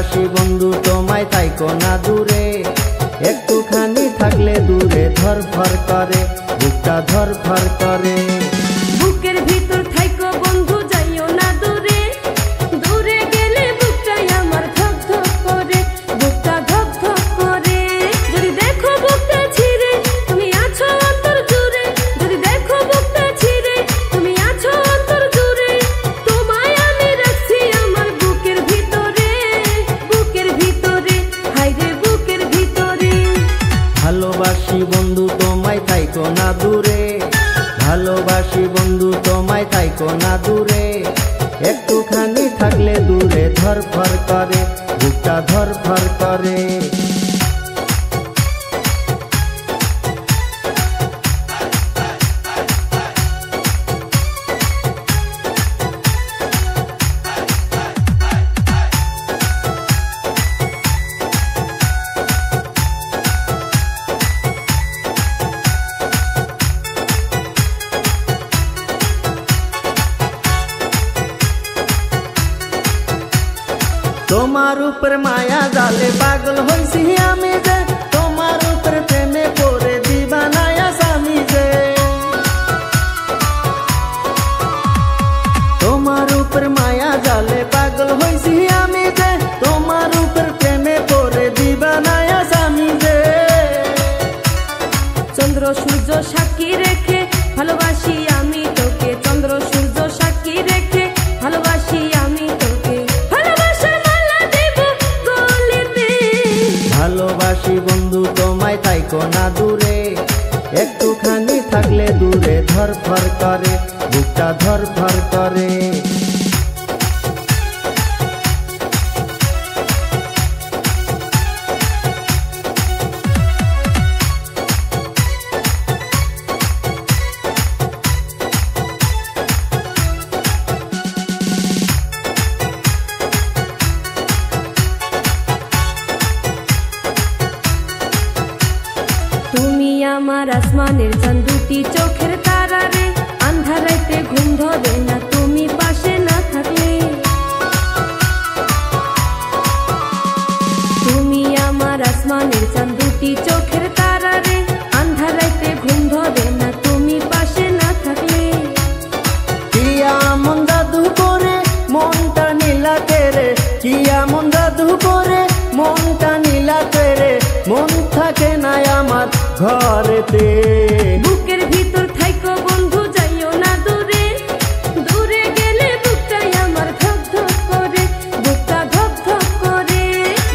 ভালোবাসি বন্ধু তোমায় থাইকো না দূরে, একটুখানি থাকলে দূরে ধরফর করে, বুকটা ধরফর করে। বুকের ভিতর থাইকো বন্ধু যাইও না দূরে, দূরে গেলে বুকটাই আমার ধক ধক করে, বুকটা ধক ধক করে। যদি দেখো বুকটা ছিঁড়ে তুমি আছো অন্তর জুড়ে, যদি দেখো বুকটা ছিঁড়ে তুমি আছো অন্তর জুড়ে, তোমায় আমি রাখছি আমার বুকের ভিতরে, বুকের ভিতরে, হায়রে বুকের ভিতরে। ভালোবাসি বন্ধু তোমায় থাইকো না দূরে, ভালোবাসি বন্ধু তোমায় থাইকো না দূরে, একটুখানি থাকলে দূরে ধরফর করে, বুকটা ধরফর করে। তোমার উপর মায়া জালে পাগল হইছি আমি যে, তোমার উপর প্রেমে পড়ে দিবানায়া স্বামী যে। তোমার উপর মায়া জালে পাগল হইছি আমি যে, তোমার উপর প্রেমে পড়ে দিবানায়া স্বামী যে। চন্দ্র সূর্য সাক্ষী রেখে ভালোবাসি আমি তোকে, চন্দ্র সূর্য সাক্ষী রেখে ভালোবাসি আমি তোকে, ভালোবাসার মালা দেব গলেতে। ভালোবাসি বন্ধু তোমায় থাইকো না দূরে, একটুখানি থাকলে দূরে ধরফর করে, বুকটা ধরফর করে। তুমি আমার আসমানের চাঁদ, দুটি চোখের তারা রে, আন্ধারাইতে ঘুম ধরে না তুমি পাশে না থাকলে। তুমি আমার আসমানের চাঁদ, দুটি চোখের তারা রে, আন্ধারাইতে ঘুম ধরে না তুমি পাশে না থাকলে। কি এমন জাদু করে মনটা নীলাতে রে, কি এমন জাদু করে মনটা নীলাতে রে, মন থাকে না আমার ঘরেতে। বুকের ভিতর থাইকো বন্ধু যাইও না দূরে, দূরে গেলে বুকটাই আমার ধক ধক করে, বুকটা ধক ধক করে।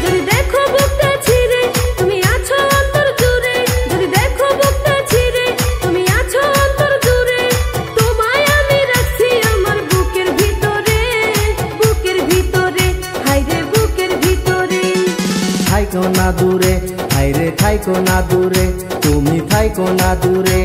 যদি দেখো বুকটা ছিঁড়ে তুমি আছো অন্তর জুড়ে, যদি দেখো বুকটা ছিঁড়ে তুমি আছো অন্তর জুড়ে, তোমায় আমি রাখছি আমার বুকের ভিতরে, বুকের ভিতরে, হায়রে বুকের ভিতরে। থাইকো না দূরে, হায়রে থাইকো না দূরে, তুমি থাইকো না দূরে।